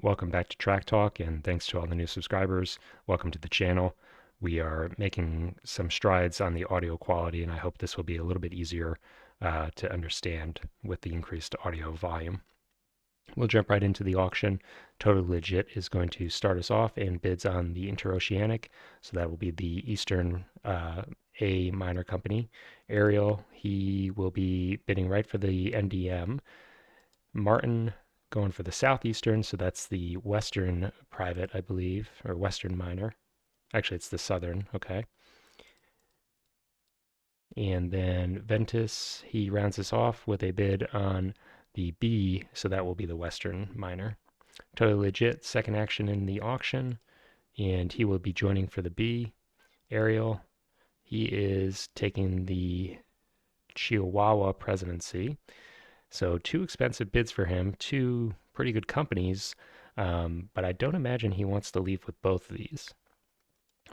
Welcome back to Track Talk, and thanks to all the new subscribers. Welcome to the channel. We are making some strides on the audio quality, and I hope this will be a little bit easier to understand with the increased audio volume. We'll jump right into the auction. Totally Legit is going to start us off and bids on the Interoceanic, so that will be the Eastern A minor company. Ariel, he will be bidding right for the NDM. Martin going for the Southeastern, so that's the Western private, I believe, or Western minor. Actually, it's the Southern, okay. And then Ventus, he rounds us off with a bid on the B, so that will be the Western minor. Totally Legit, second action in the auction, and he will be joining for the B. Ariel, he is taking the Chihuahua presidency. So two expensive bids for him, two pretty good companies, but I don't imagine he wants to leave with both of these.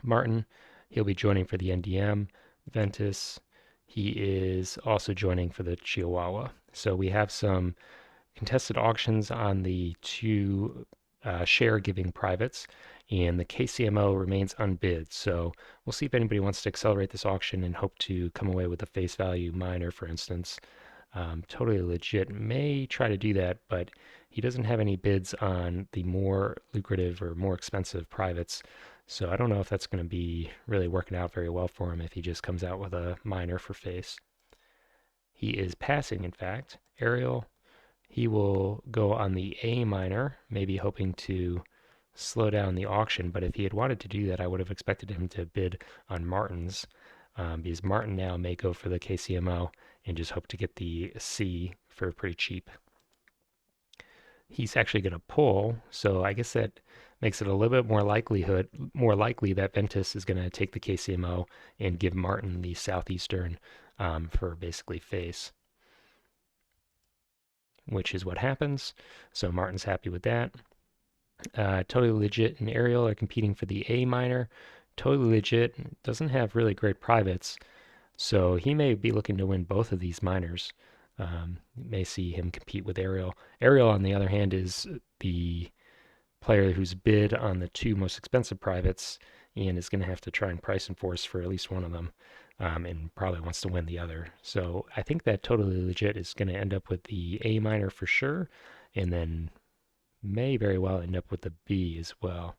Martin, he'll be joining for the NDM. Ventus, he is also joining for the Chihuahua. So we have some contested auctions on the two share giving privates, and the KCMO remains unbid. So we'll see if anybody wants to accelerate this auction and hope to come away with a face value minor, for instance. Totally Legit may try to do that, but he doesn't have any bids on the more lucrative or more expensive privates. So I don't know if that's going to be really working out very well for him if he just comes out with a minor for face. He is passing, in fact. Ariel, he will go on the A minor, maybe hoping to slow down the auction. But if he had wanted to do that, I would have expected him to bid on Martin's, because Martin now may go for the KCMO and just hope to get the C for pretty cheap. He's actually going to pull, so I guess that makes it a little bit more likely that Ventus is going to take the KCMO and give Martin the Southeastern for basically face, which is what happens. So Martin's happy with that. Totally Legit and Ariel are competing for the A minor. Totally Legit doesn't have really great privates, so he may be looking to win both of these minors. May see him compete with Ariel. Ariel, on the other hand, is the player who's bid on the two most expensive privates and is going to have to try and price enforce for at least one of them, and probably wants to win the other. So I think that Totally Legit is going to end up with the A minor for sure, and then may very well end up with the B as well.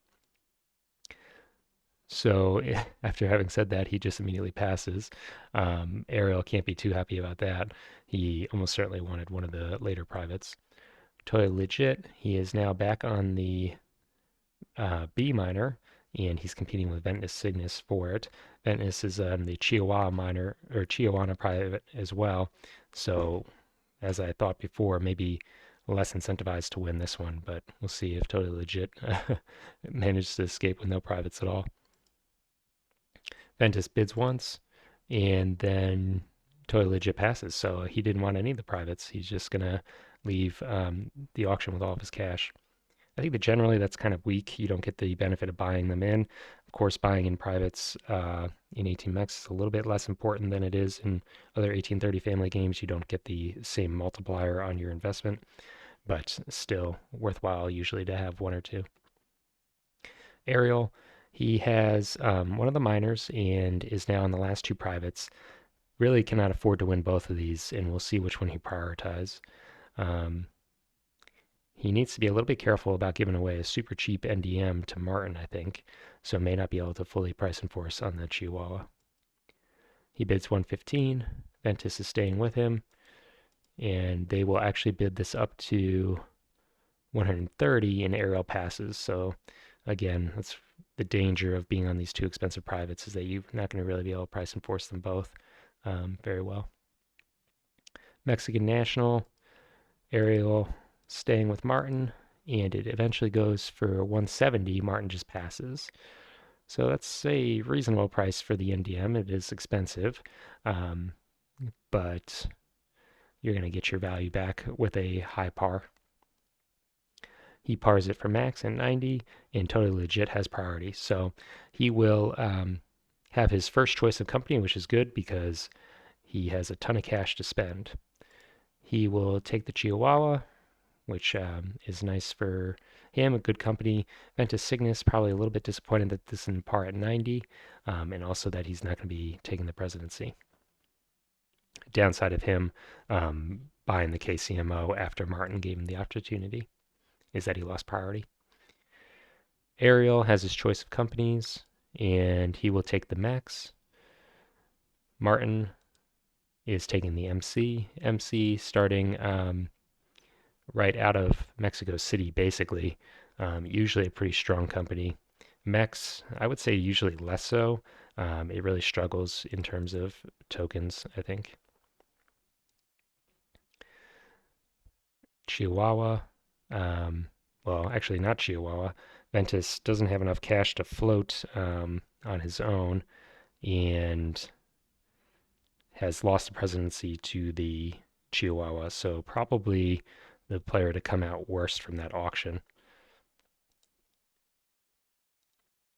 So after having said that, he just immediately passes. Ariel can't be too happy about that. He almost certainly wanted one of the later privates. Totally Legit, he is now back on the B minor, and he's competing with Ventus Cygnus for it. Ventus is the Chihuahua minor, or Chihuahua private as well. So, as I thought before, maybe less incentivized to win this one, but we'll see if Totally Legit manages to escape with no privates at all. Ventus bids once, and then Totally Legit passes. So he didn't want any of the privates. He's just going to leave the auction with all of his cash. I think that generally that's kind of weak. You don't get the benefit of buying them in. Of course, buying in privates in 18-mex is a little bit less important than it is in other 1830 family games. You don't get the same multiplier on your investment, but still worthwhile usually to have one or two. Ariel, he has one of the minors and is now in the last two privates. Really cannot afford to win both of these, and we'll see which one he prioritizes. He needs to be a little bit careful about giving away a super cheap NDM to Martin, I think, so may not be able to fully price enforce on the Chihuahua. He bids 115. Ventus is staying with him, and they will actually bid this up to 130, and Ariel passes. So again, that's the danger of being on these two expensive privates, is that you're not going to really be able to price enforce them both very well. Mexican National, Ariel staying with Martin, and it eventually goes for 170. Martin just passes. So that's a reasonable price for the NDM. It is expensive, but you're going to get your value back with a high par. He pars it for max at 90, and Totally Legit has priority. So he will have his first choice of company, which is good because he has a ton of cash to spend. He will take the Chihuahua, which is nice for him, a good company. Ventus Cygnus, probably a little bit disappointed that this is in par at 90, and also that he's not going to be taking the presidency. Downside of him buying the KCMO after Martin gave him the opportunity is that he lost priority. Ariel has his choice of companies, and he will take the Max. Martin is taking the MC. MC starting right out of Mexico City, basically. Usually a pretty strong company. Mex, I would say usually less so. It really struggles in terms of tokens, I think. Chihuahua, well, actually not Chihuahua. Ventus doesn't have enough cash to float on his own and has lost the presidency to the Chihuahua, so probably the player to come out worst from that auction.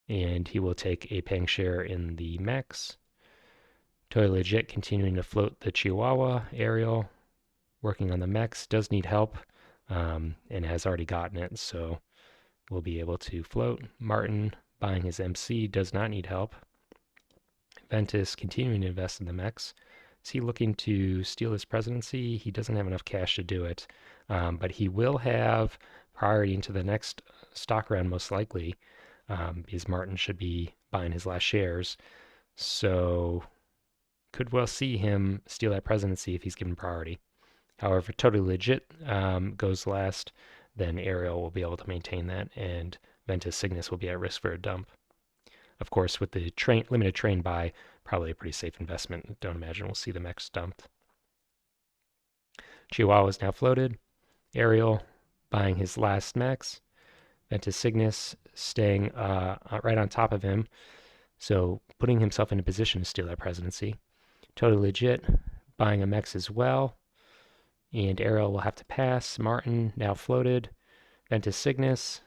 And he will take a paying share in the Max. Totally Legit continuing to float the Chihuahua. Ariel working on the Max does need help and has already gotten it, so we'll be able to float. Martin buying his MC does not need help. Ventus continuing to invest in the Mex. Is he looking to steal his presidency? He doesn't have enough cash to do it, but he will have priority into the next stock round most likely, because Martin should be buying his last shares. So could well see him steal that presidency if he's given priority. However, Totally Legit goes last, then Ariel will be able to maintain that, and Ventus Cygnus will be at risk for a dump. Of course, with the limited train buy, probably a pretty safe investment. Don't imagine we'll see the Mex dumped. Chihuahua is now floated. Ariel buying his last Mex. Ventus Cygnus staying right on top of him, so putting himself in a position to steal that presidency. Totally Legit buying a Mex as well. And Ariel will have to pass. Martin now floated. Ventus Cygnus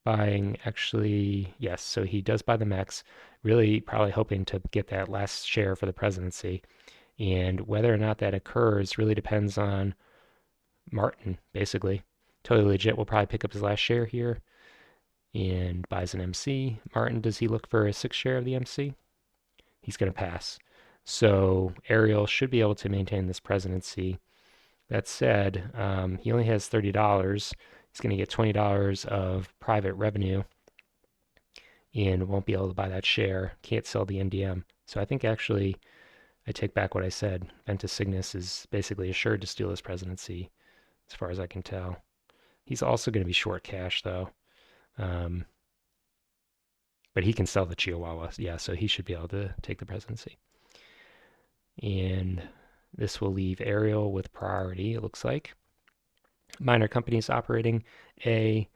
buying actually, yes, so he does buy the Mex, really probably hoping to get that last share for the presidency. And whether or not that occurs really depends on Martin, basically. Totally Legit will probably pick up his last share here and buys an MC. Martin, does he look for a sixth share of the MC? He's going to pass. So Ariel should be able to maintain this presidency. That said, he only has $30. He's going to get $20 of private revenue and won't be able to buy that share. Can't sell the NDM. So I think actually I take back what I said. Ventus Cygnus is basically assured to steal his presidency, as far as I can tell. He's also going to be short cash, though. But he can sell the Chihuahua. Yeah, so he should be able to take the presidency. And this will leave Ariel with priority, it looks like. Minor companies operating. A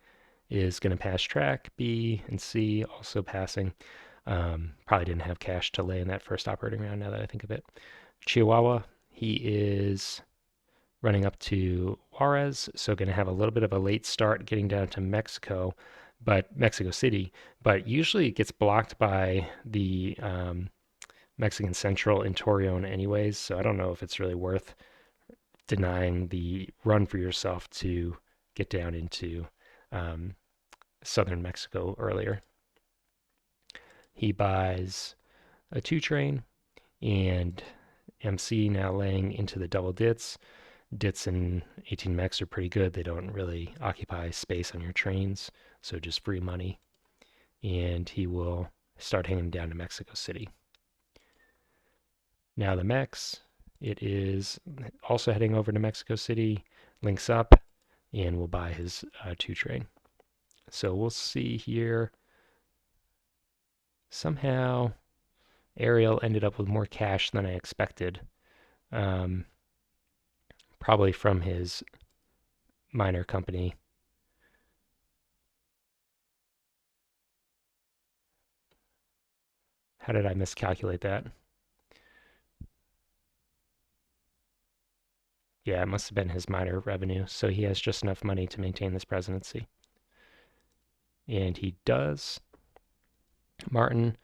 is going to pass track. B and C also passing. Probably didn't have cash to lay in that first operating round now that I think of it. Chihuahua, he is running up to Juarez, so going to have a little bit of a late start getting down to Mexico, but Mexico City, but usually it gets blocked by the Mexican Central in Torreon anyways, so I don't know if it's really worth denying the run for yourself to get down into southern Mexico earlier. He buys a 2 train and MC now laying into the double dits. Dits and 18 mechs are pretty good. They don't really occupy space on your trains, so just free money. And he will start hanging down to Mexico City. Now the mechs, it is also heading over to Mexico City, links up, and will buy his 2 train. So we'll see here. Somehow Ariel ended up with more cash than I expected. Probably from his minor company. How did I miscalculate that? Yeah, it must have been his minor revenue. So he has just enough money to maintain this presidency. And he does. Martin,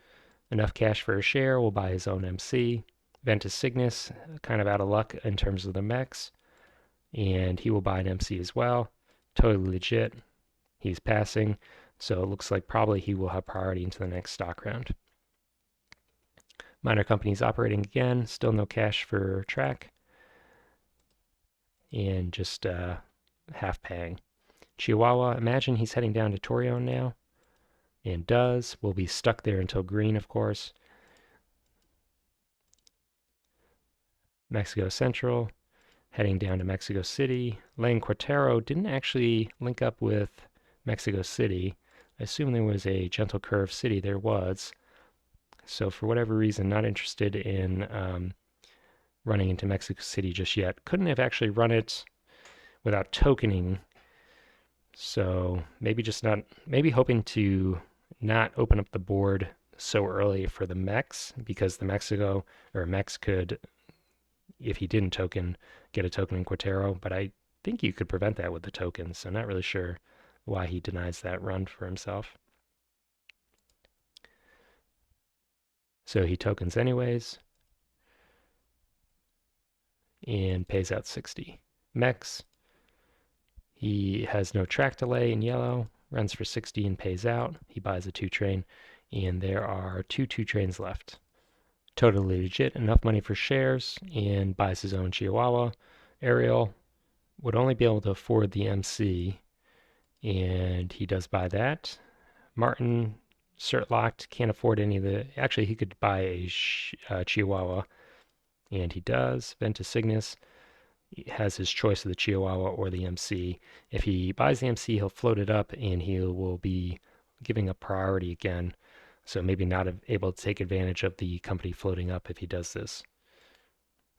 enough cash for a share, will buy his own MC. Ventus Cygnus, kind of out of luck in terms of the mechs. and he will buy an MC as well. Totally legit. He's passing, so it looks like probably he will have priority into the next stock round. Minor companies operating again, still no cash for track, and just half paying. Chihuahua, imagine he's heading down to Torreon now, and does. Will be stuck there until green, of course. Mexico Central, heading down to Mexico City. Laying Quintero didn't actually link up with Mexico City. I assume there was a gentle curve city. There was. So for whatever reason, not interested in running into Mexico City just yet. Couldn't have actually run it without tokening. So maybe just not, maybe hoping to not open up the board so early for the Mex because the Mexico or Mex could, if he didn't token, get a token in Quintero. But I think you could prevent that with the tokens. So not really sure why he denies that run for himself. So he tokens anyways and pays out 60. Mex, he has no track delay in yellow, runs for 60 and pays out. He buys a 2-train, and there are 2 2-trains left. Totally legit, enough money for shares, and buys his own Chihuahua. Ariel would only be able to afford the MC, and he does buy that. Martin, cert locked, can't afford any of the. Actually, he could buy a Chihuahua, and he does. Ventus Cygnus has his choice of the Chihuahua or the MC. If he buys the MC, he'll float it up, and he will be giving up priority again. So maybe not able to take advantage of the company floating up if he does this.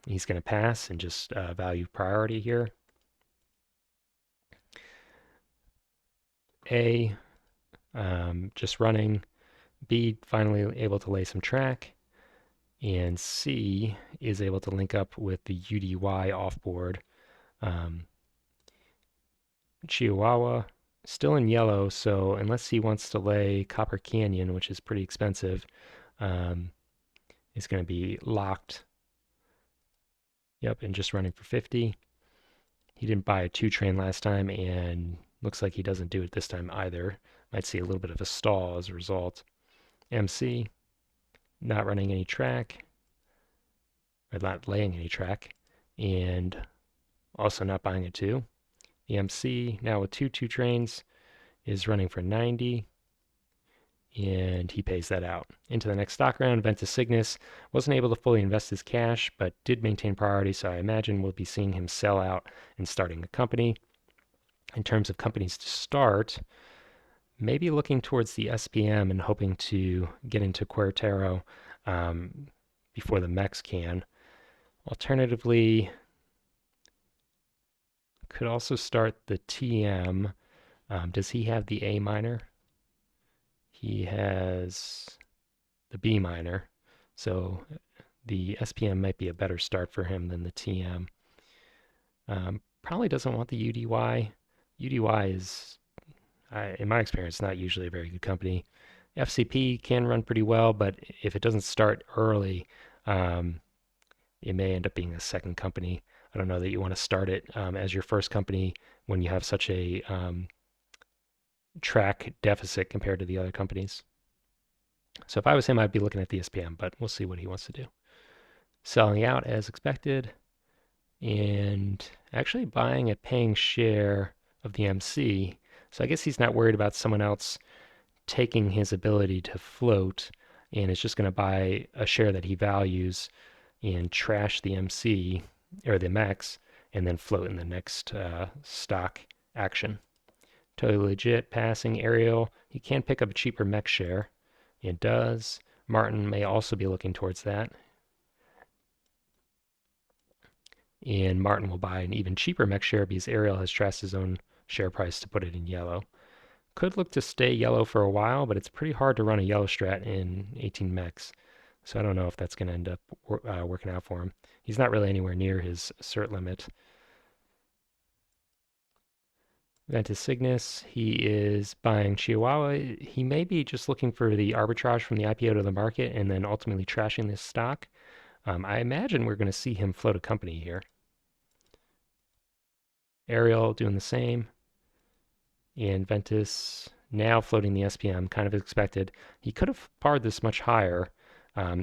He's going to pass and just value priority here. A, just running. B, finally able to lay some track. And C is able to link up with the UDY offboard. Chihuahua, still in yellow, so unless he wants to lay Copper Canyon, which is pretty expensive, is going to be locked. Yep, and just running for 50. He didn't buy a 2-train last time, and looks like he doesn't do it this time either. Might see a little bit of a stall as a result. MC, not running any track, or not laying any track, and also not buying a 2. The MC, now with 2 2-trains, is running for 90, and he pays that out. Into the next stock round, Ventus Cygnus wasn't able to fully invest his cash, but did maintain priority, so I imagine we'll be seeing him sell out and starting a company. In terms of companies to start, maybe looking towards the SPM and hoping to get into Quintero before the Mex can. Alternatively, could also start the TM. Does he have the A minor? He has the B minor. So the SPM might be a better start for him than the TM. Probably doesn't want the UDY. UDY is, in my experience, not usually a very good company. FCP can run pretty well, but if it doesn't start early, it may end up being a second company. I don't know that you want to start it as your first company when you have such a track deficit compared to the other companies. So if I was him, I'd be looking at the SPM, but we'll see what he wants to do. Selling out as expected, and actually buying a paying share of the MC. So I guess he's not worried about someone else taking his ability to float, and is just going to buy a share that he values and trash the MC or the Mex, and then float in the next stock action. Totally legit, passing Ariel. He can pick up a cheaper Mex share. It does. Martin may also be looking towards that. And Martin will buy an even cheaper Mex share because Ariel has trashed his own share price to put it in yellow. Could look to stay yellow for a while, but it's pretty hard to run a yellow strat in 18 Mex. So I don't know if that's going to end up working out for him. He's not really anywhere near his cert limit. Ventus Cygnus, he is buying Chihuahua. He may be just looking for the arbitrage from the IPO to the market and then ultimately trashing this stock. I imagine we're going to see him float a company here. Ariel doing the same. And Ventus now floating the SPM, kind of expected. He could have parred this much higher.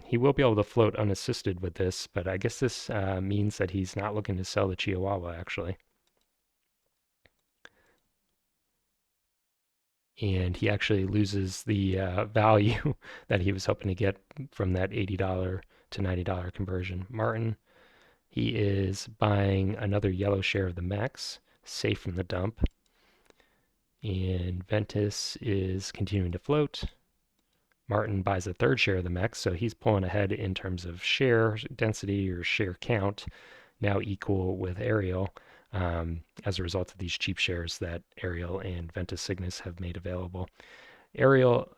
He will be able to float unassisted with this, but I guess this means that he's not looking to sell the Chihuahua, actually. And he actually loses the value that he was hoping to get from that $80 to $90 conversion. Martin, he is buying another yellow share of the Max, safe from the dump. And Ventus is continuing to float. Martin buys a third share of the MEX, so he's pulling ahead in terms of share density or share count, now equal with Ariel, as a result of these cheap shares that Ariel and Ventus Cygnus have made available. Ariel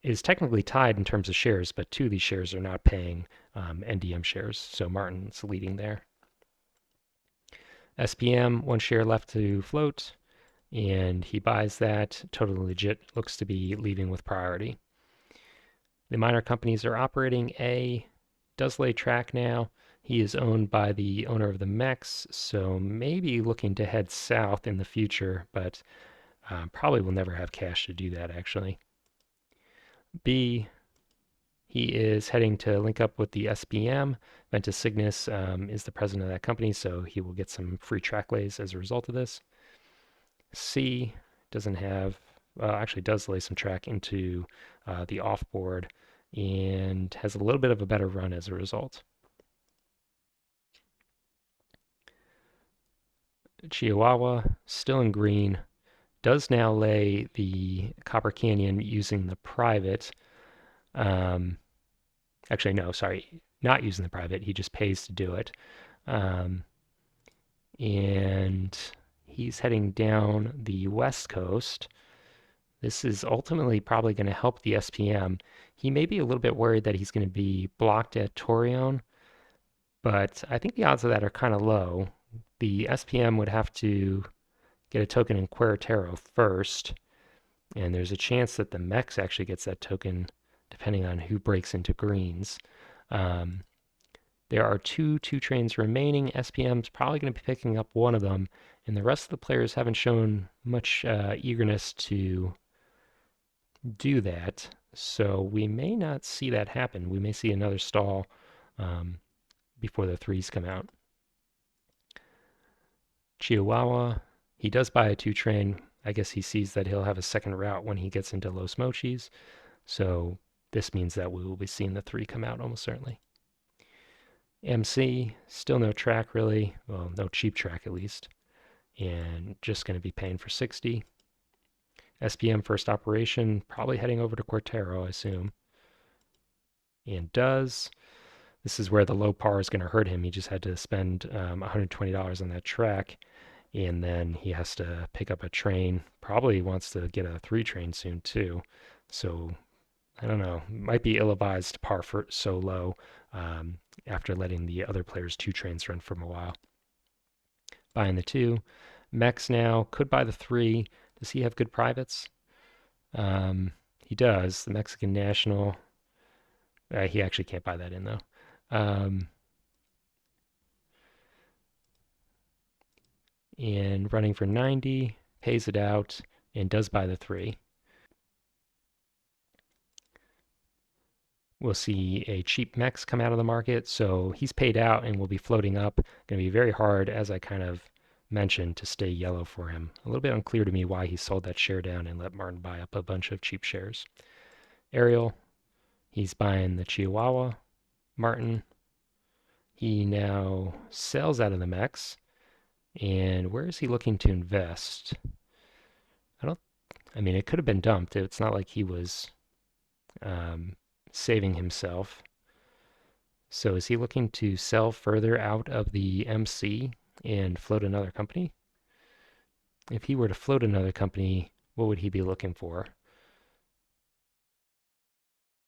is technically tied in terms of shares, but two of these shares are not paying NDM shares, so Martin's leading there. SPM, one share left to float, and he buys that. Totally Legit looks to be leaving with priority. The minor companies are operating. A does lay track now. He is owned by the owner of the MEX, so maybe looking to head south in the future, but probably will never have cash to do that actually. B, he is heading to link up with the SBM. Ventus Cygnus is the president of that company, so he will get some free track lays as a result of this. C doesn't have, actually does lay some track into the offboard and has a little bit of a better run as a result. Chihuahua, still in green, does now lay the Copper Canyon using the private. Um, Actually, no, sorry, not using the private. He just pays to do it. Um, and he's heading down the west coast. This is ultimately probably going to help the SPM. He may be a little bit worried that he's going to be blocked at Torreon, but I think the odds of that are kind of low. The SPM would have to get a token in Querétaro first, and there's a chance that the MEX actually gets that token depending on who breaks into greens. Um, there are two trains remaining. SPM's probably going to be picking up one of them, and the rest of the players haven't shown much eagerness to do that. So we may not see that happen. We may see another stall um, before the threes come out. Chihuahua, he does buy a two train. I guess he sees that he'll have a second route when he gets into Los Mochis. So this means that we will be seeing the three come out almost certainly. MC, still no track really. Well, no cheap track at least. And just going to be paying for 60. SPM first operation, probably heading over to Querétaro, I assume. And does. This is where the low par is going to hurt him. He just had to spend $120 on that track, and then he has to pick up a train. Probably wants to get a three train soon too. So I don't know. Might be ill-advised to par for so low after letting the other players two trains run for a while. Buying the two. Mex now could buy the three. Does he have good privates? He does. The Mexican National. He actually can't buy that in though. And running for 90, pays it out, and does buy the three. We'll see a cheap Mex come out of the market, so he's paid out and will be floating up. Going to be very hard, as I kind of mentioned, to stay yellow for him. A little bit unclear to me why he sold that share down and let Martin buy up a bunch of cheap shares. Ariel, he's buying the Chihuahua. Martin, he now sells out of the Mex. And where is he looking to invest? I mean, it could have been dumped. It's not like he was saving himself. So is he looking to sell further out of the MC and float another company? If he were to float another company, what would he be looking for?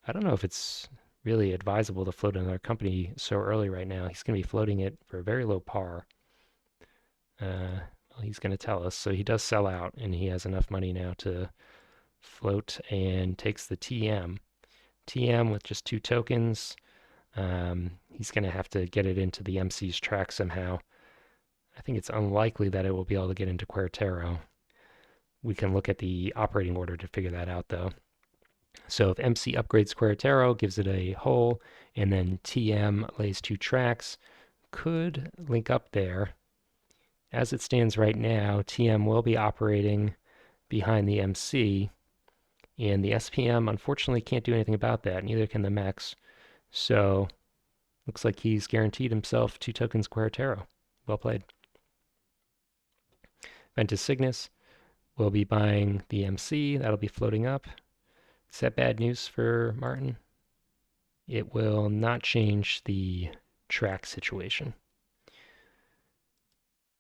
I don't know if it's really advisable to float another company so early right now. He's going to be floating it for a very low par. Well, he's going to tell us. So he does sell out, and he has enough money now to float and takes the TM. TM with just two tokens. He's going to have to get it into the MC's track somehow. I think it's unlikely that it will be able to get into Querétaro. We can look at the operating order to figure that out, though. So if MC upgrades Querétaro, gives it a hole, and then TM lays 2 tracks, could link up there. As it stands right now, TM will be operating behind the MC, and the SPM unfortunately can't do anything about that, neither can the MEX. So looks like he's guaranteed himself 2 tokens Querétaro. Well played. Ventus Cygnus will be buying the MC. That'll be floating up. Is that bad news for Martin? It will not change the track situation.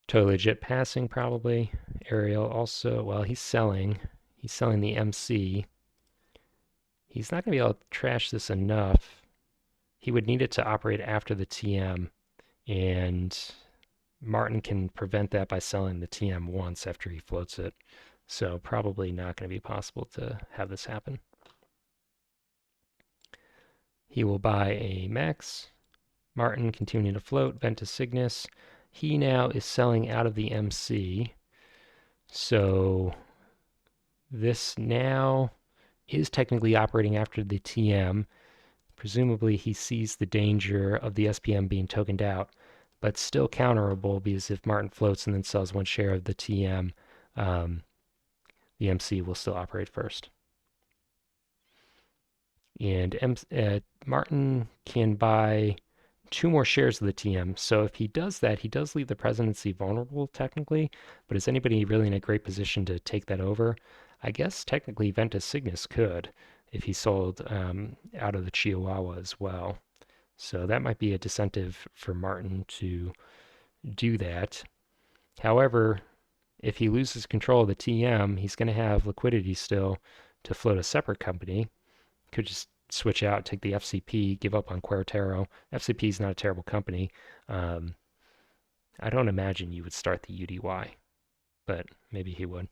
Totally legit passing, probably. Ariel also, well, he's selling. He's selling the MC. He's not going to be able to trash this enough. He would need it to operate after the TM, and Martin can prevent that by selling the TM once after he floats it. So probably not going to be possible to have this happen. He will buy a Max. Martin continuing to float. Ventus Cygnus. He now is selling out of the MC. So this now is technically operating after the TM. Presumably he sees the danger of the SPM being tokened out, but still counterable because if Martin floats and then sells 1 share of the TM, the MC will still operate first. And Martin can buy 2 more shares of the TM. So if he does that, he does leave the presidency vulnerable technically, but is anybody really in a great position to take that over? I guess technically Ventus Cygnus could if he sold out of the Chihuahua as well. So that might be a disincentive for Martin to do that. However, if he loses control of the TM, he's going to have liquidity still to float a separate company. Could just switch out, take the FCP, give up on Querétaro. FCP is not a terrible company. I don't imagine you would start the UDY, but maybe he would.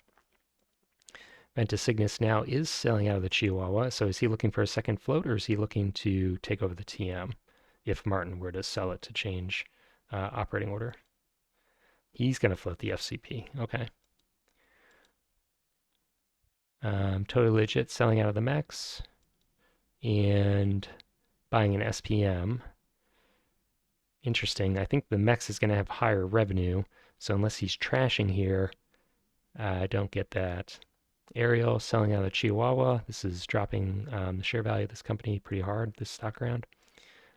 Ventus Cygnus now is selling out of the Chihuahua, so is he looking for a second float or is he looking to take over the TM if Martin were to sell it to change operating order? He's going to float the FCP. Okay. Totally legit selling out of the MEX and buying an SPM. Interesting. I think the MEX is going to have higher revenue, so unless he's trashing here, I don't get that. Ariel selling out of the Chihuahua. This is dropping the share value of this company pretty hard this stock round.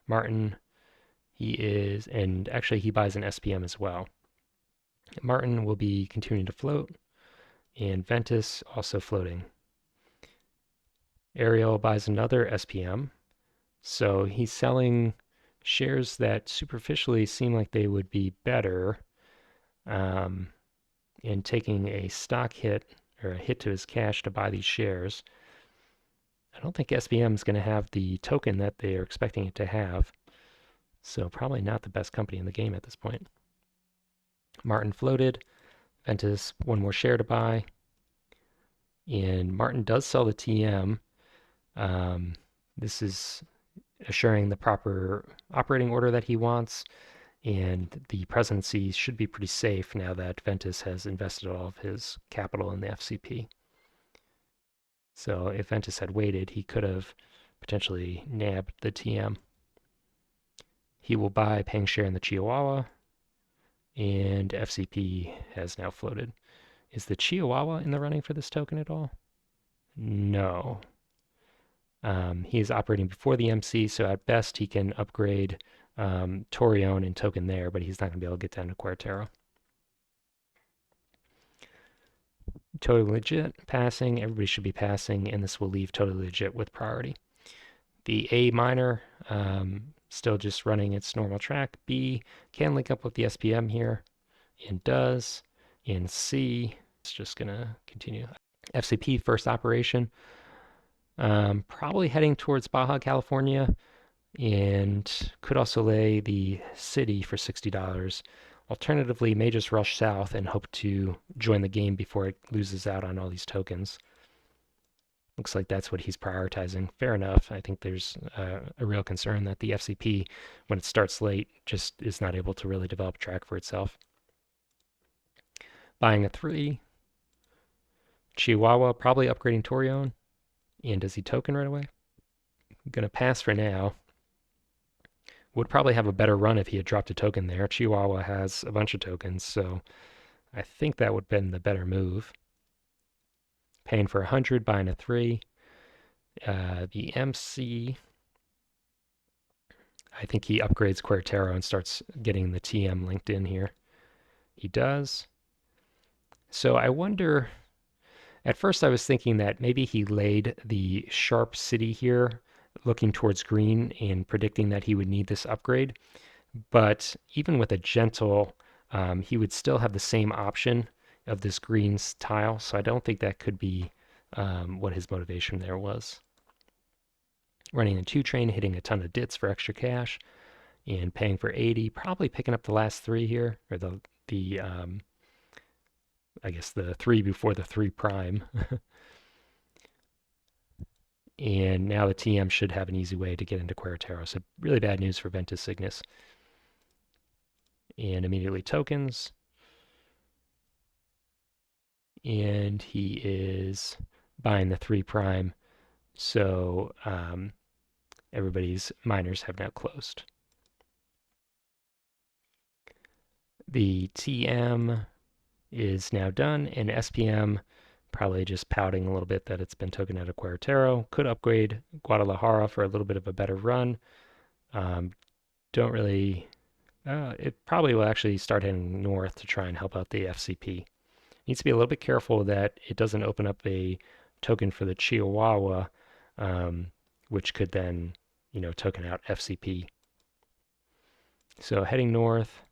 Martin, he is, and actually he buys an SPM as well. Martin will be continuing to float, and Ventus also floating. Ariel buys another SPM, so he's selling shares that superficially seem like they would be better, and taking a stock hit or a hit to his cash to buy these shares. I don't think SPM is going to have the token that they are expecting it to have, so probably not the best company in the game at this point. Martin floated. Ventus 1 more share to buy. And Martin does sell the TM. This is assuring the proper operating order that he wants, and the presidency should be pretty safe now that Ventus has invested all of his capital in the FCP. So if Ventus had waited, he could have potentially nabbed the TM. He will buy paying share in the Chihuahua, and FCP has now floated. Is the Chihuahua in the running for this token at all? No. He is operating before the MC, so at best he can upgrade Torreon and token there, but he's not going to be able to get down to Querétaro. Totally legit, passing. Everybody should be passing, and this will leave totally legit with priority. The A minor, still just running its normal track. B can link up with the SPM here, and does. And C is just going to continue. FCP, first operation. Probably heading towards Baja California, and could also lay the city for $60. Alternatively, may just rush south and hope to join the game before it loses out on all these tokens. Looks like that's what he's prioritizing. Fair enough. I think there's a real concern that the FCP, when it starts late, just is not able to really develop a track for itself. Buying a 3. Chihuahua, probably upgrading Torion. And does he token right away? I'm going to pass for now. Would probably have a better run if he had dropped a token there. Chihuahua has a bunch of tokens, so I think that would have been the better move. Paying for 100, buying a 3. The MC, I think he upgrades Quertero and starts getting the TM linked in here. He does. So I wonder, at first I was thinking that maybe he laid the sharp city here, looking towards green and predicting that he would need this upgrade. But even with a gentle, he would still have the same option of this green tile. So I don't think that could be what his motivation there was. Running a 2 train, hitting a ton of dits for extra cash, and paying for 80. Probably picking up the last 3 here, or the I guess the 3 before the 3 prime. And now the TM should have an easy way to get into Querétaro. So really bad news for Ventus Cygnus. And immediately tokens. And he is buying the 3 prime. So everybody's miners have now closed. The TM is now done, and SPM probably just pouting a little bit that it's been taken out of Querétaro. Could upgrade Guadalajara for a little bit of a better run. Don't really. It probably will actually start heading north to try and help out the FCP. Needs to be a little bit careful that it doesn't open up a token for the Chihuahua, which could then, token out FCP. So heading north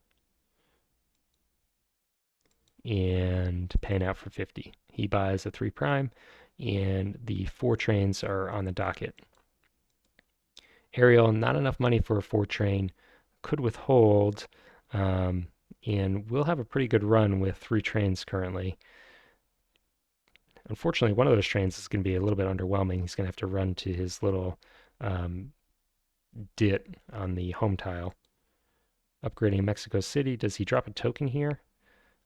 and paying out for 50. He buys a 3 prime, and the 4 trains are on the docket. Ariel, not enough money for a 4 train, could withhold, and we'll have a pretty good run with 3 trains currently. Unfortunately, one of those trains is going to be a little bit underwhelming. He's going to have to run to his little dit on the home tile. Upgrading Mexico City. Does he drop a token here?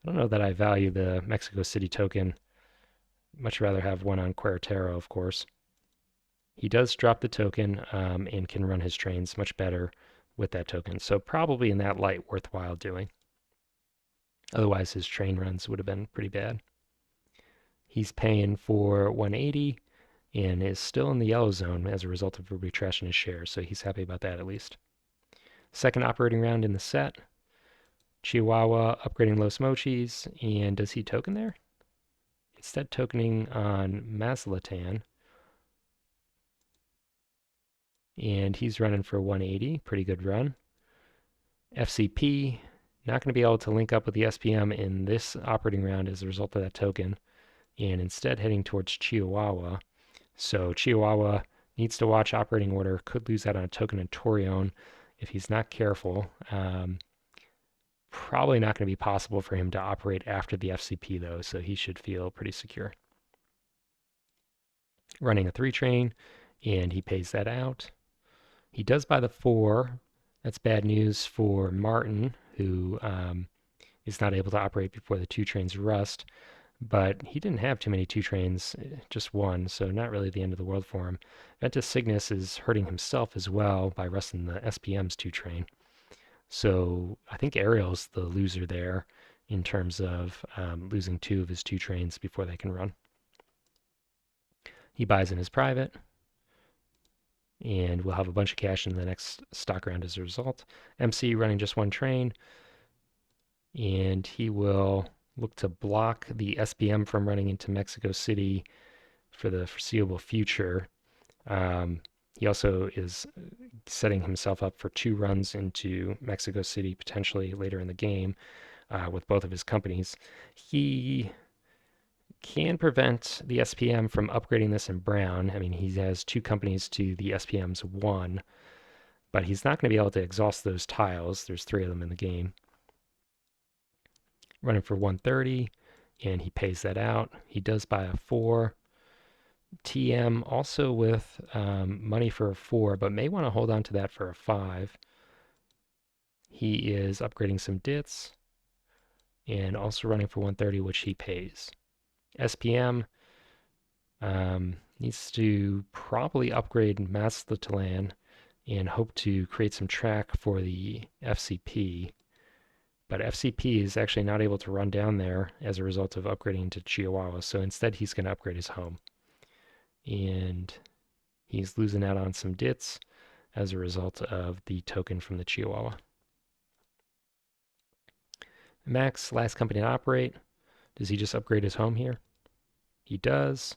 I don't know that I value the Mexico City token. Much rather have one on Querétaro, of course. He does drop the token and can run his trains much better with that token. So probably in that light, worthwhile doing. Otherwise, his train runs would have been pretty bad. He's paying for 180 and is still in the yellow zone as a result of Ruby trashing his shares, so he's happy about that at least. Second operating round in the set. Chihuahua upgrading Los Mochis, and does he token there? Instead tokening on Mazlatan. And he's running for 180, pretty good run. FCP, not going to be able to link up with the SPM in this operating round as a result of that token, and instead heading towards Chihuahua. So Chihuahua needs to watch operating order, could lose out on a token in Torion if he's not careful. Probably not going to be possible for him to operate after the FCP though, so he should feel pretty secure. Running a 3 train, and he pays that out. He does buy the 4. That's bad news for Martin, who is not able to operate before the 2 trains rust. But he didn't have too many 2 trains, just 1, so not really the end of the world for him. Ventus Cygnus is hurting himself as well by rusting the SPM's 2 train. So I think Ariel's the loser there in terms of losing 2 of his 2 trains before they can run. He buys in his private, and we'll have a bunch of cash in the next stock round as a result. MC running just 1 train, and he will look to block the SPM from running into Mexico City for the foreseeable future. He also is setting himself up for 2 runs into Mexico City potentially later in the game with both of his companies. He can prevent the SPM from upgrading this in brown. I mean, he has 2 companies to the SPM's 1, but he's not going to be able to exhaust those tiles. There's 3 of them in the game. Running for 130, and he pays that out. He does buy a 4. TM also with money for a 4, but may want to hold on to that for a 5. He is upgrading some dits. and also running for 130, which he pays. SPM needs to probably upgrade Mazatlan and hope to create some track for the FCP. But FCP is actually not able to run down there as a result of upgrading to Chihuahua, so instead he's going to upgrade his home. And he's losing out on some dits as a result of the token from the Chihuahua. Max, last company to operate. Does he just upgrade his home here? He does.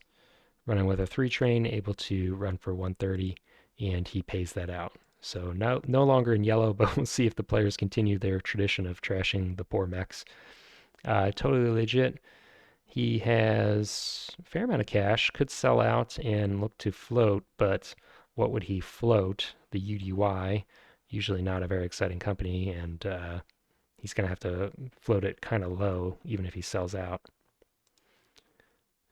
Running with a 3 train, able to run for 130, and he pays that out. So no longer in yellow, but we'll see if the players continue their tradition of trashing the poor mechs. Totally legit. He has a fair amount of cash, could sell out and look to float, but what would he float? The UDY, usually not a very exciting company, and he's going to have to float it kind of low, even if he sells out.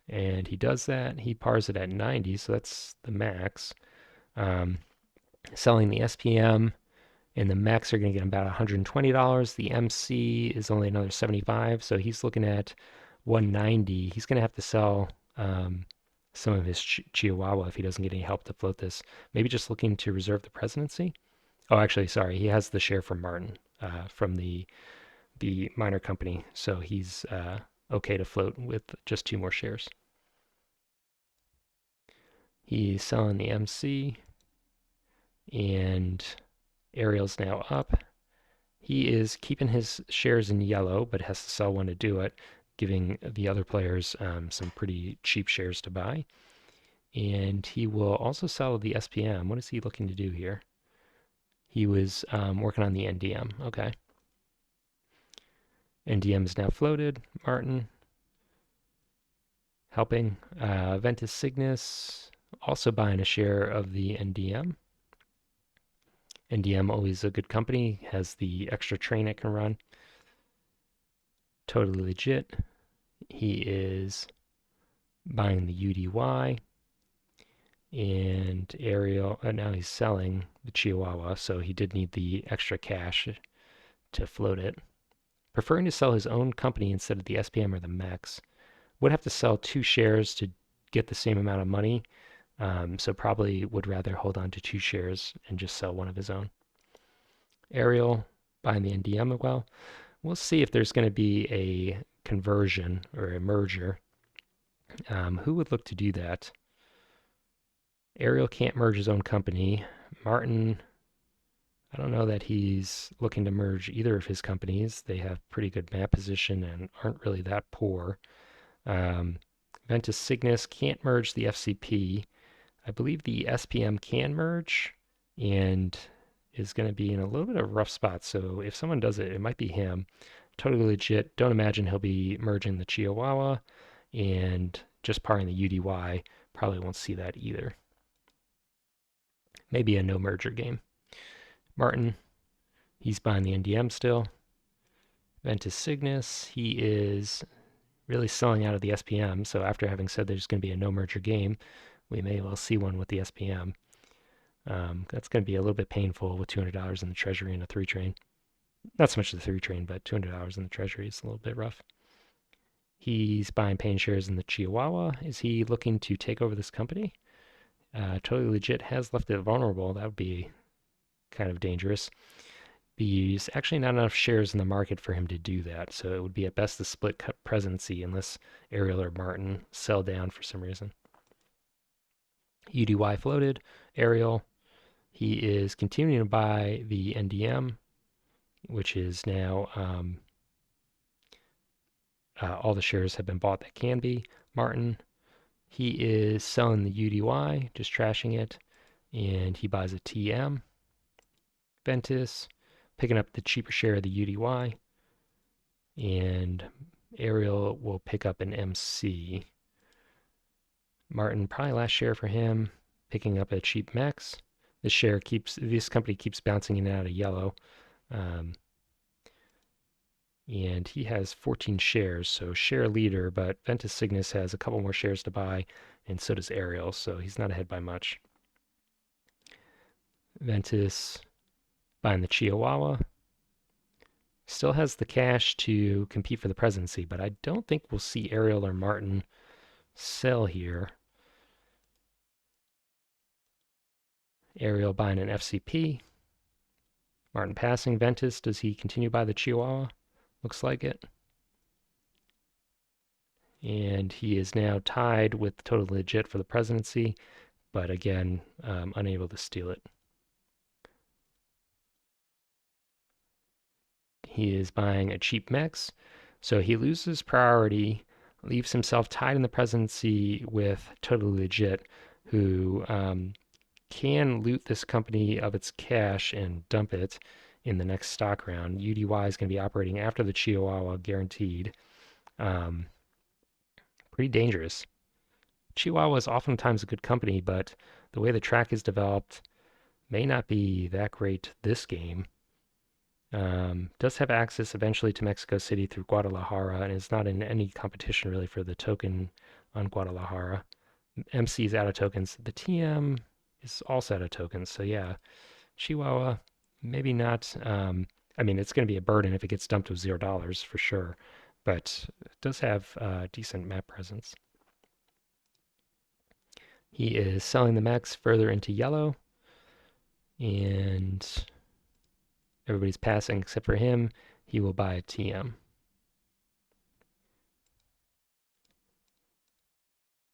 And he does that. He pars it at 90, so that's the max. Selling the SPM and the max are going to get him about $120. The MC is only another 75, so he's looking at 190. He's going to have to sell some of his Chihuahua if he doesn't get any help to float this. Maybe just looking to reserve the presidency. Oh, actually, sorry, he has the share from Martin from the minor company, so he's okay to float with just 2 more shares. He's selling the MC, and Ariel's now up. He is keeping his shares in yellow, but has to sell one to do it, giving the other players some pretty cheap shares to buy. And he will also sell the SPM. What is he looking to do here? He was working on the NDM. Okay. NDM is now floated. Martin helping. Ventus Cygnus also buying a share of the NDM. NDM always a good company, has the extra train it can run. Totally legit. He is buying the UDY and Ariel, and now he's selling the Chihuahua, so he did need the extra cash to float it. Preferring to sell his own company instead of the SPM or the MEX. Would have to sell 2 shares to get the same amount of money, so probably would rather hold on to 2 shares and just sell one of his own. Ariel buying the NDM as well. We'll see if there's going to be a conversion or a merger. Who would look to do that? Ariel can't merge his own company. Martin, I don't know that he's looking to merge either of his companies. They have pretty good map position and aren't really that poor. Ventus Cygnus can't merge the FCP. I believe the SPM can merge and is going to be in a little bit of a rough spot. So if someone does it, it might be him. Totally legit. Don't imagine he'll be merging the Chihuahua and just parring the UDY. Probably won't see that either. Maybe a no merger game. Martin, he's buying the NDM still. Ventus Cygnus, he is really selling out of the SPM. So after having said there's going to be a no merger game, we may well see one with the SPM. That's going to be a little bit painful with $200 in the treasury and a 3 train. Not so much the 3 train, but $200 in the treasury is a little bit rough. He's buying paying shares in the Chihuahua. Is he looking to take over this company? Totally legit has left it vulnerable. That would be kind of dangerous. There's actually not enough shares in the market for him to do that, so it would be at best a split presidency unless Ariel or Martin sell down for some reason. UDY floated. Ariel, he is continuing to buy the NDM, which is now all the shares have been bought that can be. Martin, he is selling the UDY, just trashing it, and he buys a TM. Ventus, picking up the cheaper share of the UDY, and Ariel will pick up an MC. Martin, probably last share for him, picking up a cheap max. This company keeps bouncing in and out of yellow. And he has 14 shares, so share leader, but Ventus Cygnus has a couple more shares to buy, and so does Ariel, so he's not ahead by much. Ventus buying the Chihuahua. Still has the cash to compete for the presidency, but I don't think we'll see Ariel or Martin sell here. Ariel buying an FCP. Martin passing. Ventus, does he continue by the Chihuahua? Looks like it. And he is now tied with Total Legit for the presidency, but again, unable to steal it. He is buying a cheap mix, so he loses priority, leaves himself tied in the presidency with Total Legit, who can loot this company of its cash and dump it in the next stock round. UDY is going to be operating after the Chihuahua, guaranteed. Um, Pretty dangerous. Chihuahua is oftentimes a good company, but the way the track is developed may not be that great this game. Does have access eventually to Mexico City through Guadalajara and is not in any competition really for the token on Guadalajara. MC is out of tokens. The TM is also out of tokens. So yeah, Chihuahua, maybe not. I mean, it's going to be a burden if it gets dumped with $0 for sure, but it does have decent map presence. He is selling the mechs further into yellow, and everybody's passing except for him. He will buy a TM.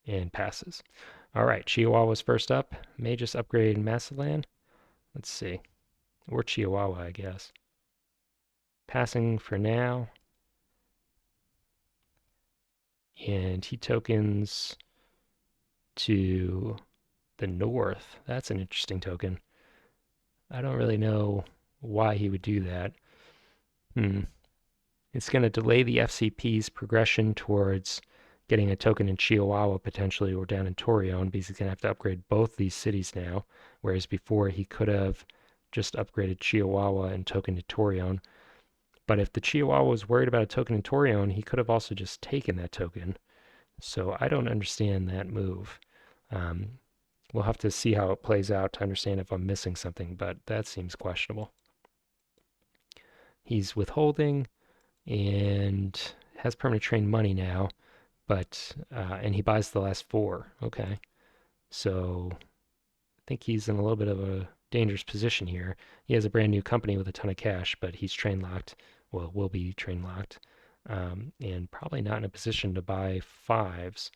And passes. All right, Chihuahua's first up. May just upgrade Massillon. Let's see. Or Chihuahua, I guess. Passing for now. And he tokens to the north. That's an interesting token. I don't really know why he would do that. It's going to delay the FCP's progression towards getting a token in Chihuahua potentially or down in Torreon because he's going to have to upgrade both these cities now, whereas before he could have just upgraded Chihuahua and token to Torreon. But if the Chihuahua was worried about a token in Torreon, he could have also just taken that token. So I don't understand that move. We'll have to see how it plays out to understand if I'm missing something, but that seems questionable. He's withholding and has permanent train money now, but and he buys the last 4. Okay, so I think he's in a little bit of a dangerous position here. He has a brand new company with a ton of cash, but he's train locked. Well, will be train locked, and probably not in a position to buy 5s.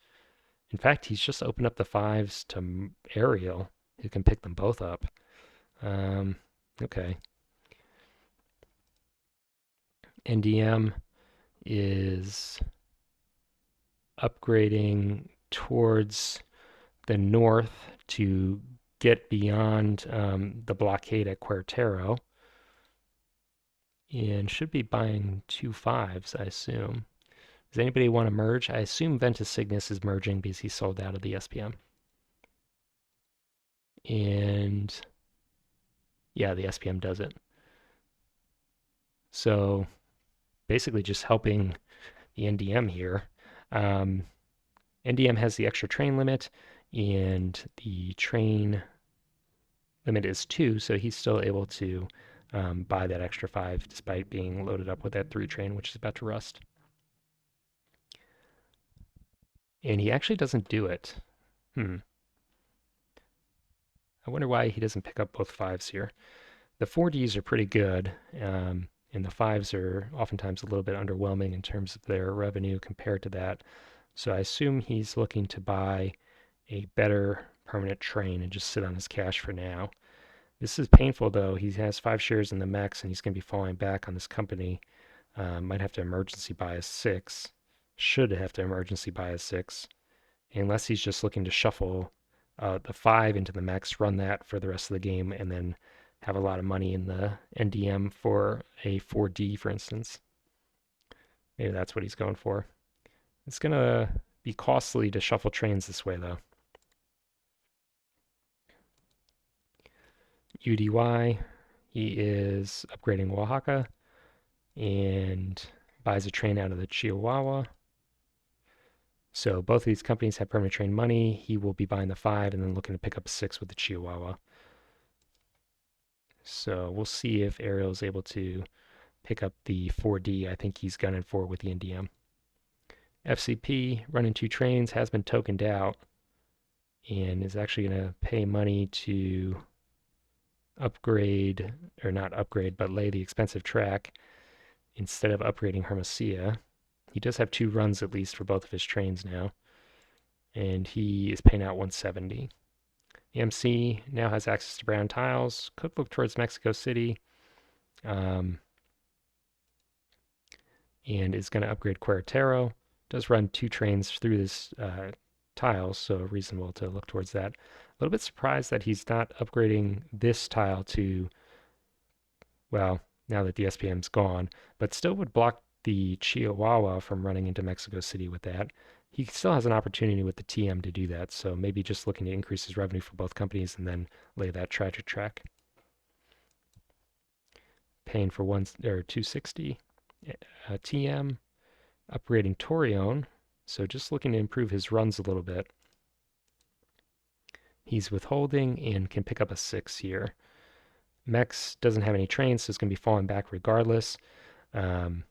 In fact, he's just opened up the 5s to Ariel, who can pick them both up. Okay. NDM is upgrading towards the north to get beyond the blockade at Quertero and should be buying 2 5s, I assume. Does anybody want to merge? I assume Ventus Cygnus is merging because he sold out of the SPM. And yeah, the SPM does it. So basically just helping the NDM here. NDM has the extra train limit, and the train limit is 2, so he's still able to buy that extra 5 despite being loaded up with that 3 train, which is about to rust. And he actually doesn't do it. I wonder why he doesn't pick up both 5s here. The 4Ds are pretty good, and the 5s are oftentimes a little bit underwhelming in terms of their revenue compared to that. So I assume he's looking to buy a better permanent train and just sit on his cash for now. This is painful though. He has 5 shares in the MEX and he's going to be falling back on this company. Might have to emergency buy a 6. Should have to emergency buy a 6. Unless he's just looking to shuffle the 5 into the MEX, run that for the rest of the game, and then have a lot of money in the NDM for a 4D, for instance. Maybe that's what he's going for. It's going to be costly to shuffle trains this way, though. UDY, he is upgrading Oaxaca and buys a train out of the Chihuahua. So both of these companies have permanent train money. He will be buying the 5 and then looking to pick up a 6 with the Chihuahua. So we'll see if Ariel is able to pick up the 4D I think he's gunning for with the NDM. FCP running 2 trains has been tokened out and is actually going to pay money to upgrade, or not upgrade, but lay the expensive track instead of upgrading Hermosia. He does have 2 runs at least for both of his trains now, and he is paying out 170. MC now has access to brown tiles, could look towards Mexico City, and is going to upgrade Querétaro. Does run 2 trains through this tiles, so reasonable to look towards that. A little bit surprised that he's not upgrading this tile to, well, now that the SPM's gone, but still would block the Chihuahua from running into Mexico City with that. He still has an opportunity with the TM to do that, so maybe just looking to increase his revenue for both companies and then lay that tragic track. Paying for 260 TM, upgrading Torion, so just looking to improve his runs a little bit. He's withholding and can pick up a 6 here. Mex doesn't have any trains, so it's going to be falling back regardless. And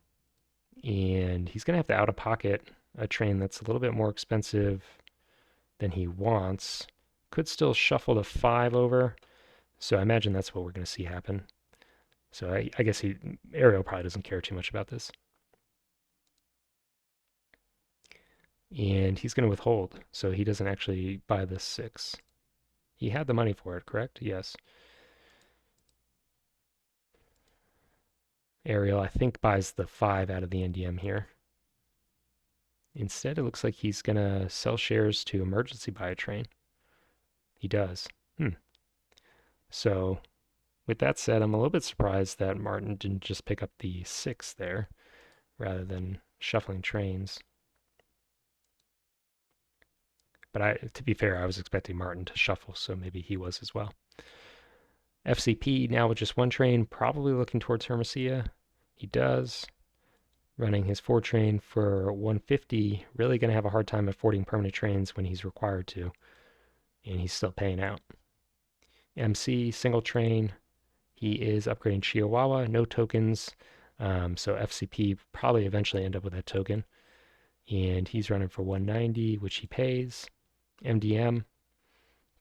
he's going to have to out-of-pocket a train that's a little bit more expensive than he wants. Could still shuffle the 5 over, so I imagine that's what we're going to see happen. So I guess Ariel probably doesn't care too much about this. And he's going to withhold, so he doesn't actually buy the 6. He had the money for it, correct? Yes. Ariel, I think, buys the 5 out of the NDM here. Instead, it looks like he's going to sell shares to emergency buy a train. He does. So, with that said, I'm a little bit surprised that Martin didn't just pick up the 6 there rather than shuffling trains. But to be fair, I was expecting Martin to shuffle, so maybe he was as well. FCP now with just 1 train, probably looking towards Hermosia. He does. Running his 4 train for 150, really going to have a hard time affording permanent trains when he's required to. And he's still paying out. MC, single train. He is upgrading Chihuahua, no tokens. So FCP probably eventually end up with that token. And he's running for 190, which he pays. MDM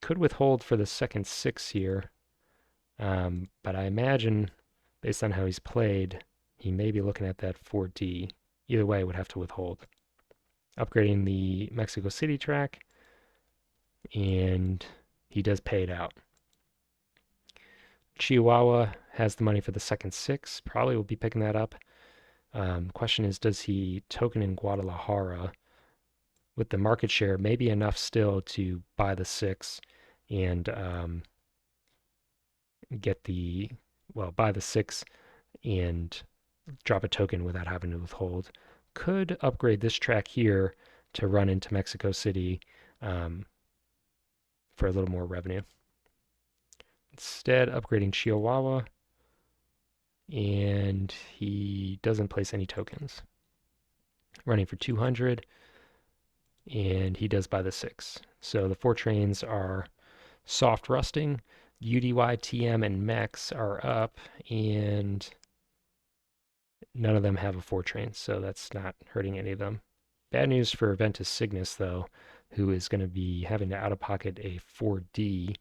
could withhold for the second 6 here. But I imagine, based on how he's played, he may be looking at that 4D. Either way, would have to withhold. Upgrading the Mexico City track, and he does pay it out. Chihuahua has the money for the second 6, probably will be picking that up. Question is, does he token in Guadalajara? With the market share, maybe enough still to buy the 6 and buy the 6 and drop a token without having to withhold. Could upgrade this track here to run into Mexico City for a little more revenue. Instead, upgrading Chihuahua, and he doesn't place any tokens. Running for 200, and he does buy the 6. So the 4 trains are soft rusting. UDY, TM, and MEX are up, and none of them have a 4 train, so that's not hurting any of them. Bad news for Ventus Cygnus, though, who is going to be having to out-of-pocket a 4D.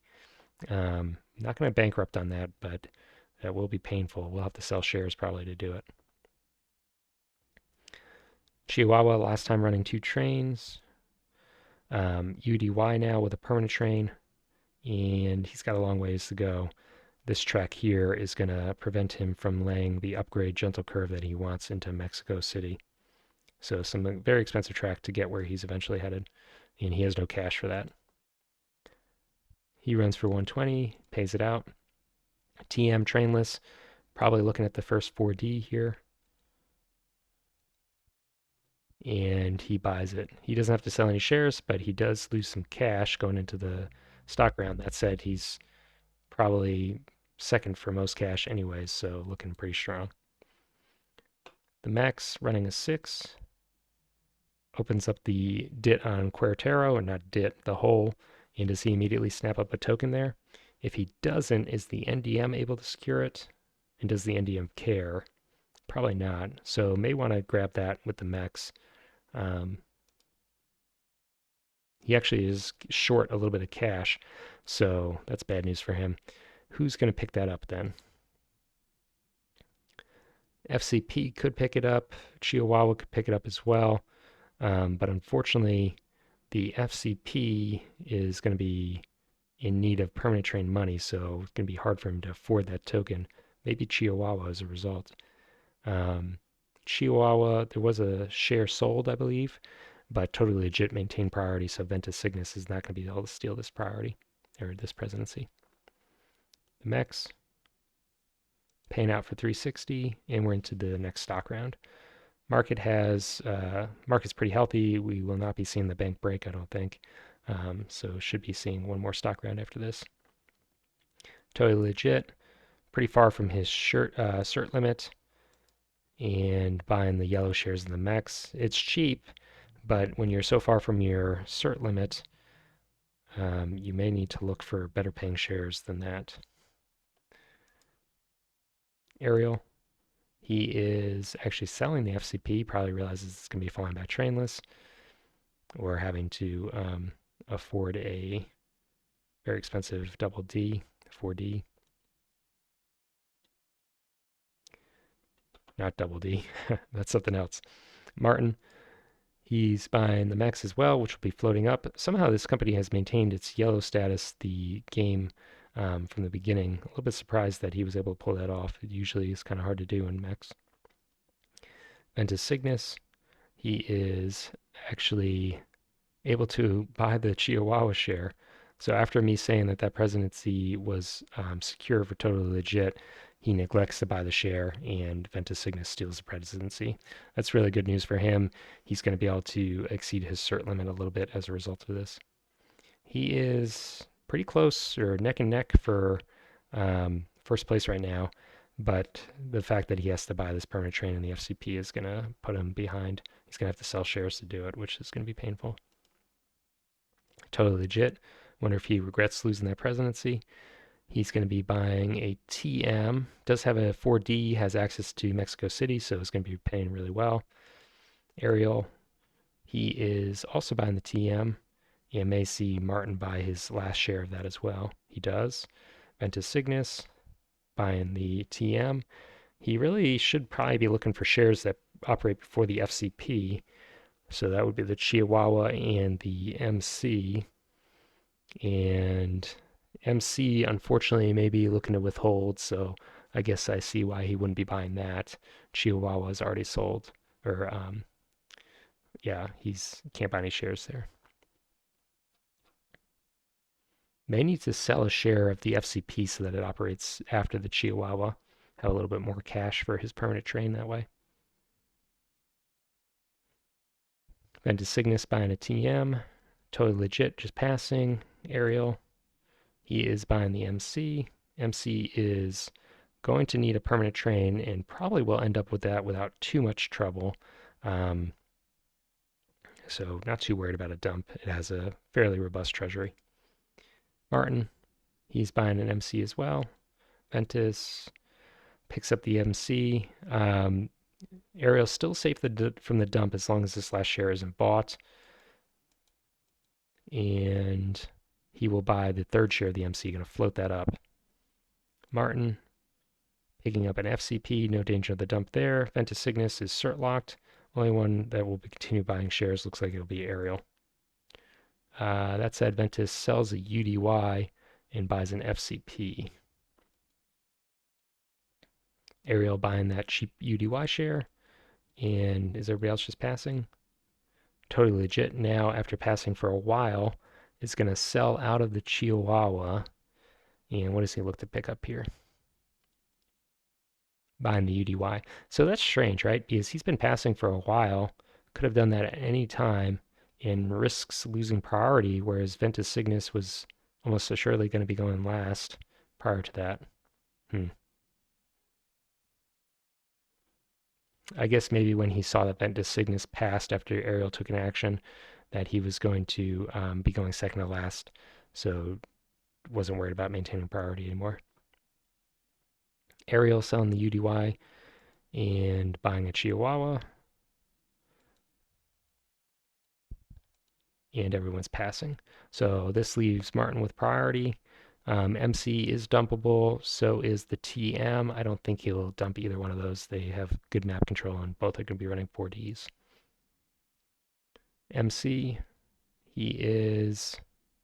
Not going to bankrupt on that, but that will be painful. We'll have to sell shares probably to do it. Chihuahua last time running 2 trains. UDY now with a permanent train, and he's got a long ways to go. This track here is going to prevent him from laying the upgrade gentle curve that he wants into Mexico City. So some very expensive track to get where he's eventually headed, and he has no cash for that. He runs for 120, pays it out. TM trainless, probably looking at the first 4D here. And he buys it. He doesn't have to sell any shares, but he does lose some cash going into the stock round. That said, he's probably second for most cash anyways, so looking pretty strong. The Max running a 6. Opens up the DIT on Querétaro, or not DIT, the hole, and does he immediately snap up a token there? If he doesn't, is the NDM able to secure it? And does the NDM care? Probably not. So may want to grab that with the mechs. Um, he actually is short a little bit of cash, so that's bad news for him. Who's going to pick that up then? FCP could pick it up. Chihuahua could pick it up as well. But unfortunately, the FCP is going to be in need of permanent train money, so it's going to be hard for him to afford that token. Maybe Chihuahua as a result. Um, Chihuahua, there was a share sold, I believe, but Totally Legit maintained priority, so Ventus Cygnus is not going to be able to steal this priority or this presidency. The mechs paying out for 360, and we're into the next stock round. Market's pretty healthy. We will not be seeing the bank break, I don't think. So should be seeing one more stock round after this. Totally Legit, pretty far from his cert limit, and buying the yellow shares in the mechs. It's cheap, but when you're so far from your cert limit, you may need to look for better paying shares than that. Ariel, he is actually selling the FCP, probably realizes it's going to be flying back trainless or having to afford a very expensive double D, 4D. Not double D, that's something else. Martin, he's buying the mechs as well, which will be floating up. Somehow this company has maintained its yellow status the game from the beginning. A little bit surprised that he was able to pull that off. It usually is kind of hard to do in mechs. Ventus Cygnus, he is actually able to buy the Chihuahua share. So after me saying that that presidency was secure for Totally Legit, he neglects to buy the share, and Ventus Cygnus steals the presidency. That's really good news for him. He's going to be able to exceed his cert limit a little bit as a result of this. He is pretty close or neck and neck for first place right now, but the fact that he has to buy this permanent train in the FCP is going to put him behind. He's going to have to sell shares to do it, which is going to be painful. Totally Legit. Wonder if he regrets losing that presidency. He's going to be buying a TM. Does have a 4D, has access to Mexico City, so it's going to be paying really well. Ariel, he is also buying the TM. You may see Martin buy his last share of that as well. He does. Ventus Cygnus buying the TM. He really should probably be looking for shares that operate before the FCP. So that would be the Chihuahua and the MC. And MC, unfortunately, may be looking to withhold, so I guess I see why he wouldn't be buying that. Chihuahua is already sold, or yeah, he's can't buy any shares there. May need to sell a share of the FCP so that it operates after the Chihuahua. Have a little bit more cash for his permanent train that way. Ventus Cygnus buying a TM. Totally Legit, just passing. Ariel, he is buying the MC. MC is going to need a permanent train and probably will end up with that without too much trouble. Um, so not too worried about a dump. It has a fairly robust treasury. Martin, he's buying an MC as well. Ventus picks up the MC. Ariel's still safe from the dump as long as this last share isn't bought. And he will buy the third share of the MC, going to float that up. Martin picking up an FCP, no danger of the dump there. Ventus Cygnus is cert locked. Only one that will continue buying shares looks like it'll be Ariel. That said, Ventus sells a UDY and buys an FCP. Ariel buying that cheap UDY share. And is everybody else just passing? Totally Legit now, after passing for a while, is going to sell out of the Chihuahua. And what does he look to pick up here? Buying the UDY. So that's strange, right? Because he's been passing for a while, could have done that at any time, and risks losing priority, whereas Ventus Cygnus was almost assuredly going to be going last prior to that. I guess maybe when he saw that Ventus Cygnus passed after Ariel took an action, that he was going to be going second to last, so wasn't worried about maintaining priority anymore. Ariel selling the UDY. and buying a Chihuahua, and everyone's passing. So this leaves Martin with priority. MC is dumpable, so is the TM. I don't think he'll dump either one of those. They have good map control and both are going to be running 4Ds. MC, he is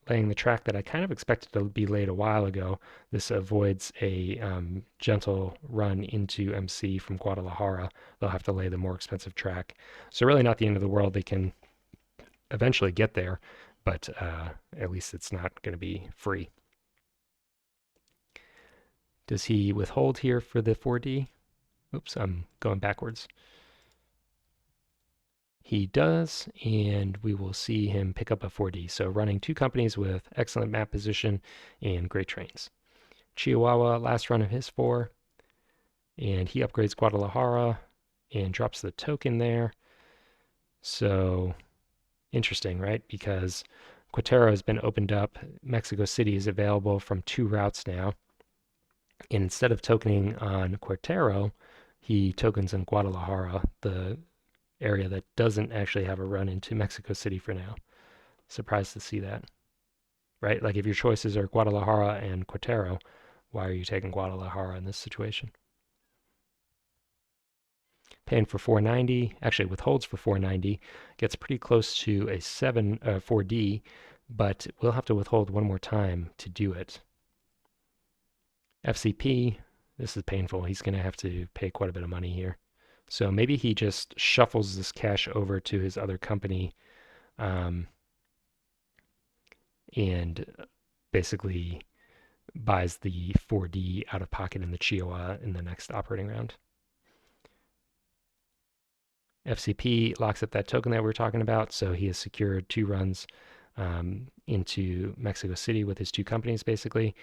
laying the track that I kind of expected to be laid a while ago. This avoids a gentle run into MC from Guadalajara. They'll have to lay the more expensive track. So really not the end of the world. They can eventually get there, but at least it's not going to be free. Does he withhold here for the 4D? Oops, I'm going backwards. He does, and we will see him pick up a 4D. So running two companies with excellent map position and great trains. Chihuahua, last run of his 4, and he upgrades Guadalajara and drops the token there. So interesting, right? Because Quintero has been opened up. Mexico City is available from 2 routes now. And instead of tokening on Quintero, he tokens in Guadalajara, the area that doesn't actually have a run into Mexico City for now. Surprised to see that, right? Like if your choices are Guadalajara and Quintero, why are you taking Guadalajara in this situation? Paying for 490, actually withholds for 490, gets pretty close to a 4D, but we'll have to withhold one more time to do it. FCP, this is painful. He's going to have to pay quite a bit of money here. So maybe he just shuffles this cash over to his other company and basically buys the 4D out of pocket in the Chihuahua in the next operating round. FCP locks up that token that we were talking about, so he has secured 2 runs into Mexico City with his 2 companies, basically.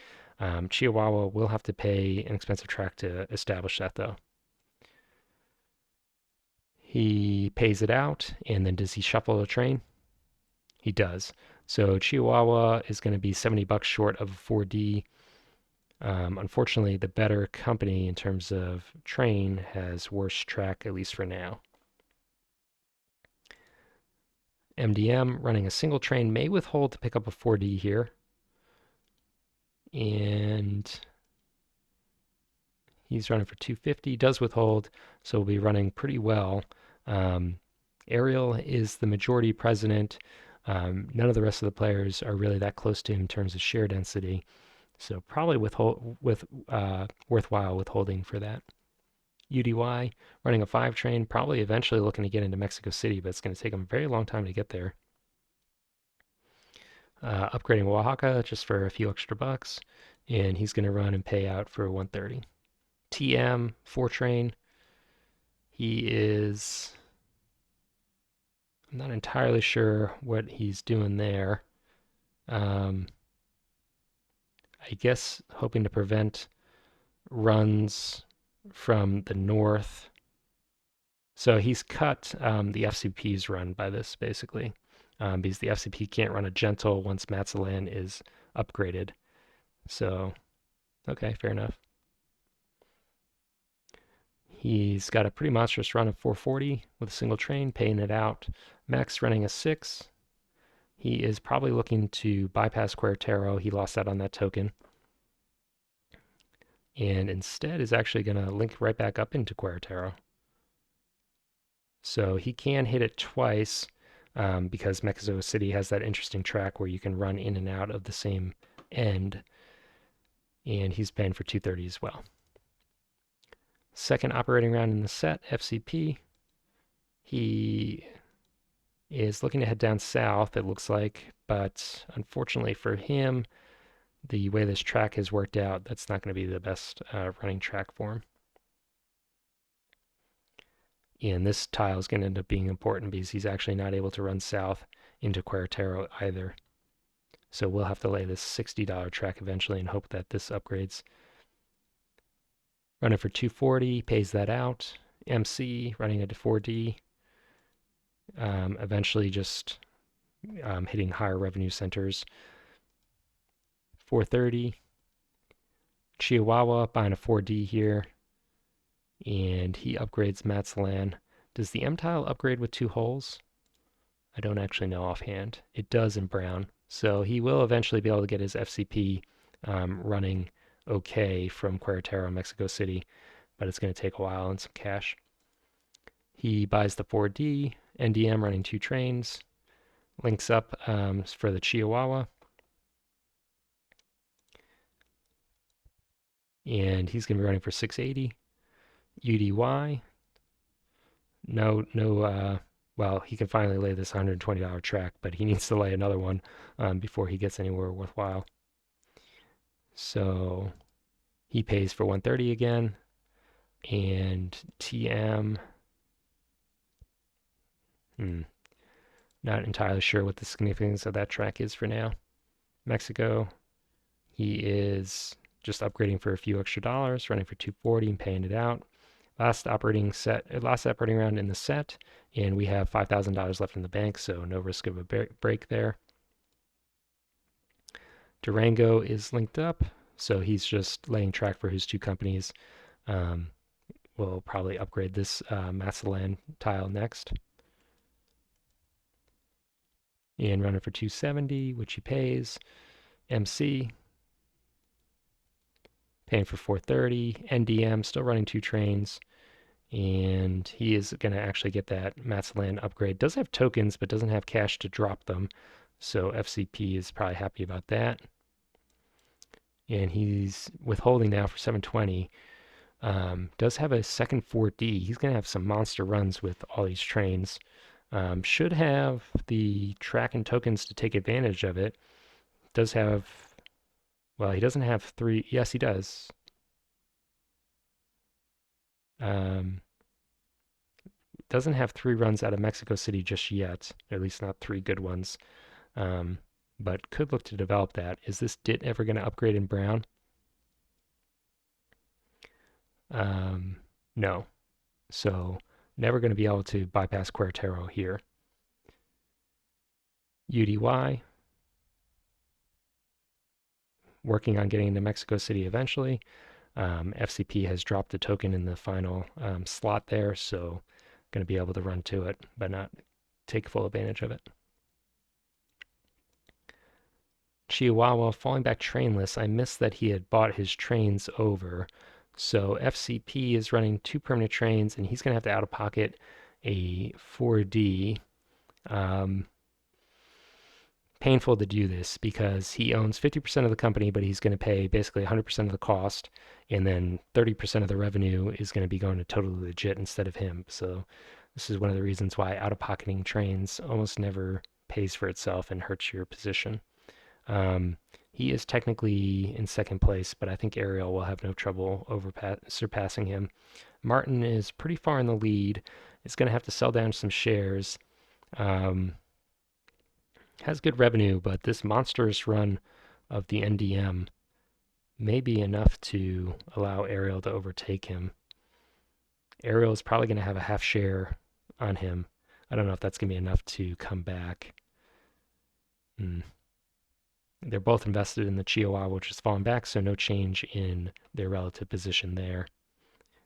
Chihuahua will have to pay an expensive track to establish that, though. He pays it out, and then does he shuffle a train? He does. So Chihuahua is going to be $70 short of a 4D. Unfortunately, the better company in terms of train has worse track, at least for now. MDM running a single train may withhold to pick up a 4D here. And he's running for 250, does withhold, so we'll be running pretty well. Ariel is the majority president. None of the rest of the players are really that close to him in terms of share density. So probably worthwhile withholding for that. UDY running a 5 train, probably eventually looking to get into Mexico City, but it's going to take him a very long time to get there. Upgrading Oaxaca just for a few extra bucks, and he's going to run and pay out for 130. TM 4 train, he is, I'm not entirely sure what he's doing there. I guess hoping to prevent runs from the north. So he's cut the FCP's run by this, basically, because the FCP can't run a gentle once Matzalan is upgraded. So, okay, fair enough. He's got a pretty monstrous run of 440 with a single train, paying it out. Max running a 6. He is probably looking to bypass Querétaro. He lost out on that token. And instead is actually going to link right back up into Querétaro. So he can hit it twice because Mexico City has that interesting track where you can run in and out of the same end. And he's paying for 230 as well. Second operating round in the set, FCP. He is looking to head down south, it looks like, but unfortunately for him, the way this track has worked out, that's not going to be the best running track for him. And this tile is going to end up being important because he's actually not able to run south into Querétaro either. So we'll have to lay this $60 track eventually and hope that this upgrades. Running for 240, pays that out. MC running into 4D. Eventually just hitting higher revenue centers. 430. Chihuahua buying a 4D here. and he upgrades Matzalan. Does the M tile upgrade with 2 holes? I don't actually know offhand. It does in brown. So he will eventually be able to get his FCP running okay from Querétaro, Mexico City, but it's going to take a while and some cash. He buys the 4D, NDM running 2 trains, links up for the Chihuahua, and he's going to be running for 680. UDY, well, he can finally lay this $120 track, but he needs to lay another one before he gets anywhere worthwhile. So he pays for 130 again, and TM, not entirely sure what the significance of that track is for now. Mexico, he is just upgrading for a few extra dollars, running for 240 and paying it out. Last operating round in the set, and we have $5,000 left in the bank, so no risk of a break there. Durango is linked up, so he's just laying track for his 2 companies. We'll probably upgrade this Matzalan tile next. And running for 270, which he pays. MC, paying for 430. NDM, still running 2 trains. And he is going to actually get that Matzalan upgrade. Does have tokens, but doesn't have cash to drop them. So FCP is probably happy about that. And he's withholding now for 720. Does have a second 4D. He's going to have some monster runs with all these trains. Should have the track and tokens to take advantage of it. Does have, well, he doesn't have 3. Yes, he does. Doesn't have 3 runs out of Mexico City just yet, at least not 3 good ones. But could look to develop that. Is this DIT ever going to upgrade in brown? No. So never going to be able to bypass Querétaro here. UDY, working on getting to Mexico City eventually. FCP has dropped a token in the final slot there, so going to be able to run to it, but not take full advantage of it. Chihuahua falling back trainless. I missed that he had bought his trains over. So FCP is running 2 permanent trains, and he's going to have to out of pocket a 4D. Painful to do this because he owns 50% of the company, but he's going to pay basically 100% of the cost, and then 30% of the revenue is going to be going to Totally Legit instead of him. So this is one of the reasons why out-of-pocketing trains almost never pays for itself and hurts your position. He is technically in second place, but I think Ariel will have no trouble surpassing him. Martin is pretty far in the lead. Is going to have to sell down some shares. Has good revenue, but this monstrous run of the NDM may be enough to allow Ariel to overtake him. Ariel is probably going to have a half share on him. I don't know if that's going to be enough to come back. They're both invested in the Chihuahua, which has fallen back, so no change in their relative position there.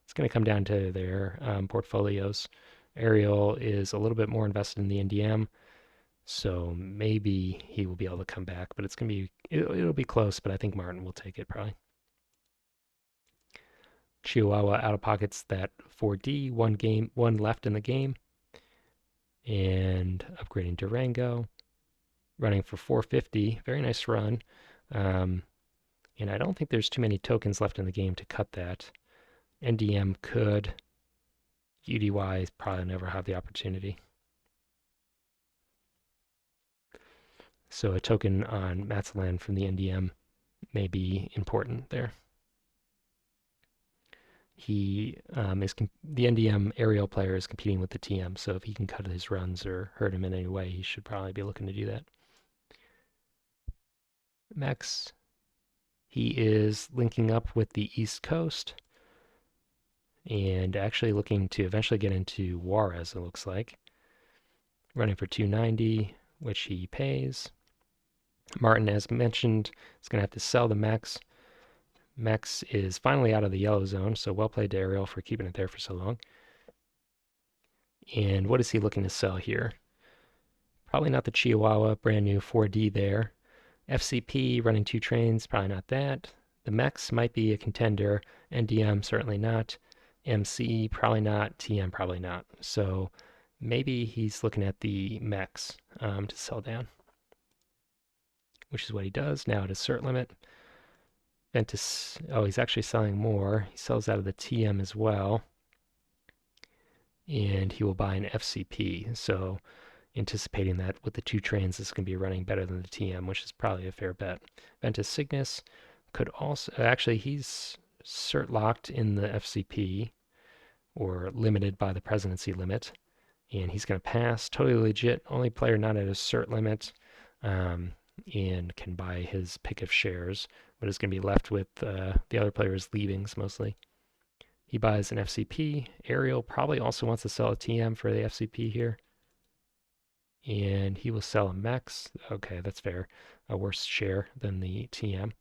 It's going to come down to their portfolios. Ariel is a little bit more invested in the NDM, so maybe he will be able to come back, but it'll be close, but I think Martin will take it probably. Chihuahua out of pockets that 4D, one left in the game, and upgrading Durango, running for 450. Very nice run. And I don't think there's too many tokens left in the game to cut that. NDM could. UDY probably never have the opportunity. So a token on Matzalan from the NDM may be important there. The NDM aerial player is competing with the TM, so if he can cut his runs or hurt him in any way, he should probably be looking to do that. Max, he is linking up with the East Coast and actually looking to eventually get into Juarez, it looks like. Running for 290, which he pays. Martin, as mentioned, is going to have to sell the Max Mex is finally out of the yellow zone, so well played to Ariel for keeping it there for so long. And what is he looking to sell here? Probably not the Chihuahua, brand new 4D there. FCP running 2 trains, probably not that. The Mex might be a contender. NDM, certainly not. MC, probably not. TM, probably not. So maybe he's looking at the Mex to sell down, which is what he does now at his cert limit. Ventus, oh, he's actually selling more. He sells out of the TM as well. And he will buy an FCP. So anticipating that with the 2 trains, this is going to be running better than the TM, which is probably a fair bet. Ventus Cygnus could also, actually, he's cert locked in the FCP or limited by the presidency limit, and he's going to pass. Totally legit, only player not at his cert limit, and can buy his pick of shares, but is going to be left with the other players' leavings mostly. He buys an FCP. Ariel probably also wants to sell a TM for the FCP here. And he will sell a Mex. Okay, that's fair. A worse share than the TM.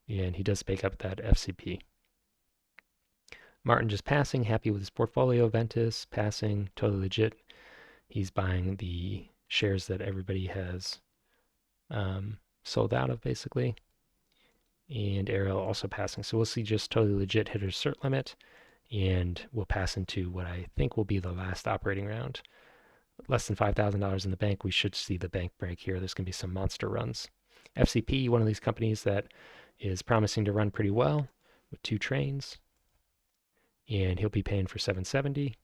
And he does make up that FCP. Martin just passing, happy with his portfolio. Ventus passing, totally legit. He's buying the shares that everybody has sold out of, basically. And Ariel also passing. So we'll see just totally legit hitters cert limit. And we'll pass into what I think will be the last operating round. Less than $5,000 in the bank, we should see the bank break here. There's going to be some monster runs. FCP, one of these companies that is promising to run pretty well with 2 trains. And he'll be paying for 770.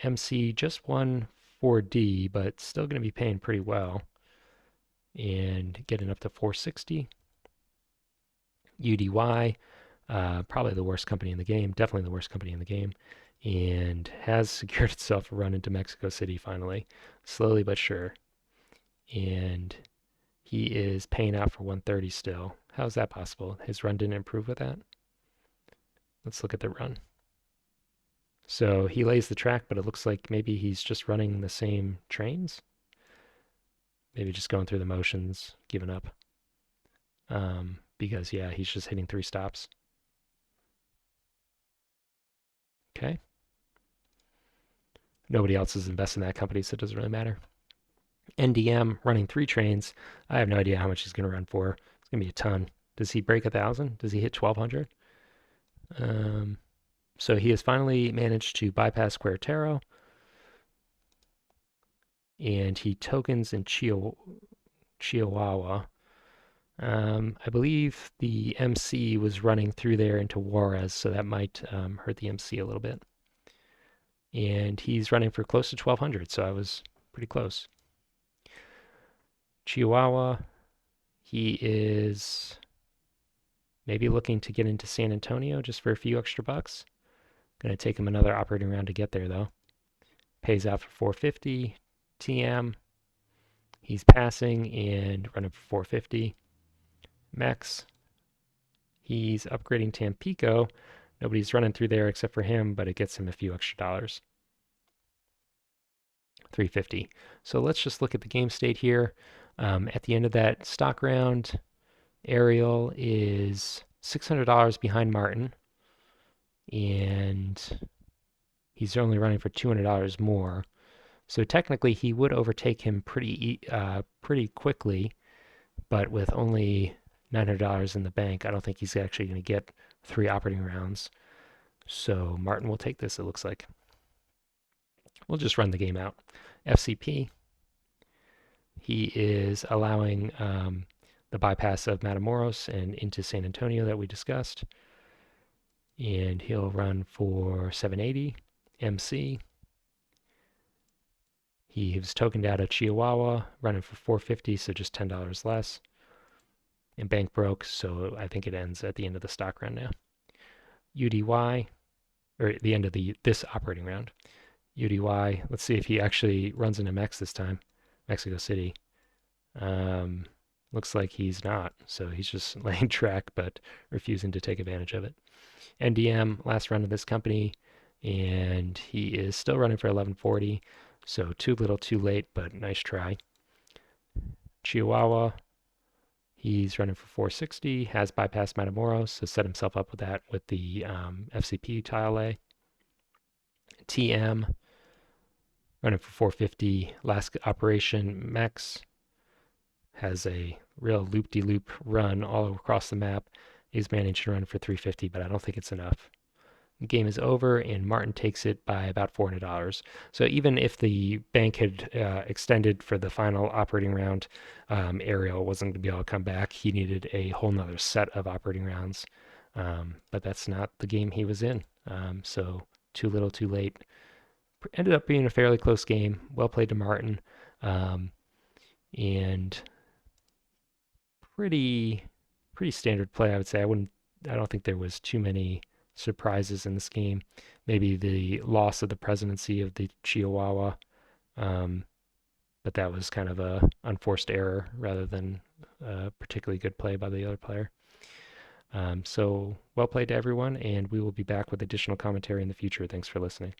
MC just won 4D, but still going to be paying pretty well. And getting up to 460. UDY, probably the worst company in the game, definitely the worst company in the game, and has secured itself a run into Mexico City finally, slowly but sure. And he is paying out for 130 still. How is that possible? His run didn't improve with that? Let's look at the run. So he lays the track, but it looks like maybe he's just running the same trains. Maybe just going through the motions, giving up. Because, yeah, he's just hitting 3 stops. Okay. Nobody else is invested in that company, so it doesn't really matter. NDM running 3 trains. I have no idea how much he's going to run for. It's going to be a ton. Does he break 1,000? Does he hit 1,200? So he has finally managed to bypass Querétaro. And he tokens in Chihuahua. I believe the MC was running through there into Juarez, so that might hurt the MC a little bit. And he's running for close to 1,200, so I was pretty close. Chihuahua, he is maybe looking to get into San Antonio just for a few extra bucks. Going to take him another operating round to get there, though. Pays out for 450. TM, he's passing and running for 450. Mex, he's upgrading Tampico. Nobody's running through there except for him, but it gets him a few extra dollars. 350. So let's just look at the game state here. At the end of that stock round, Ariel is $600 behind Martin, and he's only running for $200 more. So technically, he would overtake him pretty quickly, but with only $900 in the bank, I don't think he's actually going to get 3 operating rounds. So Martin will take this, it looks like. We'll just run the game out. FCP, he is allowing the bypass of Matamoros and into San Antonio that we discussed. And he'll run for 780. MC, he was tokened out of Chihuahua, running for 450, so just $10 less. And bank broke, so I think it ends at the end of the stock round now. UDY, or at the end of this operating round. UDY, let's see if he actually runs into Mex this time. Mexico City. Looks like he's not, so he's just laying track but refusing to take advantage of it. NDM, last run of this company, and he is still running for 1140, so too little too late, but nice try. Chihuahua, He's running for 460, has bypassed Matamoros, so set himself up with that with the FCP tile A. TM running for 450. Last operation, Max has a real loop-de-loop run all across the map. He's managed to run for 350, but I don't think it's enough. The game is over, and Martin takes it by about $400. So even if the bank had extended for the final operating round, Ariel wasn't going to be able to come back. He needed a whole nother set of operating rounds. But that's not the game he was in. So too little, too late. Ended up being a fairly close game. Well played to Martin. And pretty standard play, I would say. I don't think there was too many surprises in this game. Maybe the loss of the presidency of the Chihuahua, um, but that was kind of a unforced error rather than a particularly good play by the other player. So well played to everyone, and we will be back with additional commentary in the future. Thanks for listening.